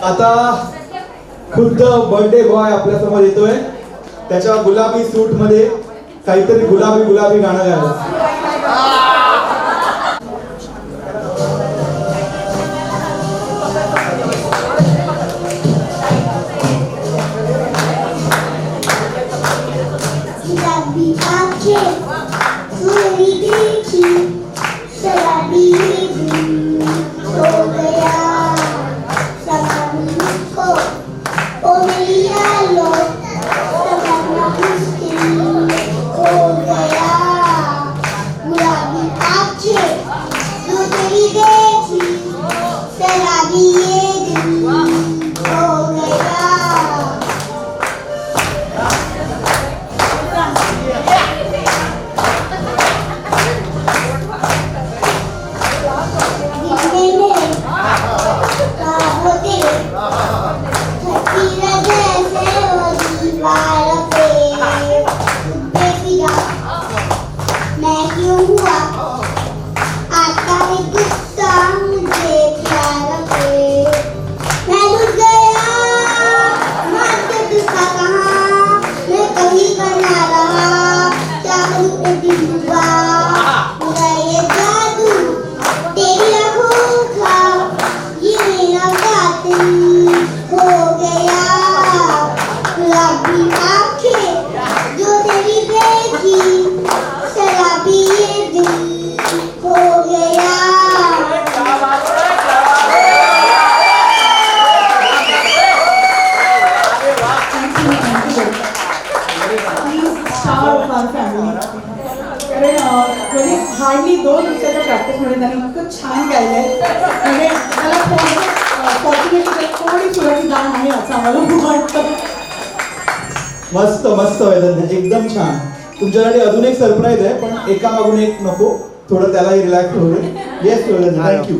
आता खुद्द birthday boy आपल्या समोर येतोय. त्याच्या गुलाबी सूट मध्ये काहीतरी गुलाबी गुलाबी गाणं गायलं. हार्डली 2 दिवसाच्या प्रॅक्टिसमध्ये त्यांनी इतकं छान गायलंय. म्हणजे त्याला फॉर्च्युनेटली थोडी सुराची जाण आहे असं आम्हाला वाटतं. मस्त मस्त वेदन, एकदम छान. तुमच्यासाठी अजून एक सरप्राईज आहे, पण एका मागून एक नको, थोडं त्यालाही रिलॅक्स होऊ दे. येस वेदन, थँक्यू.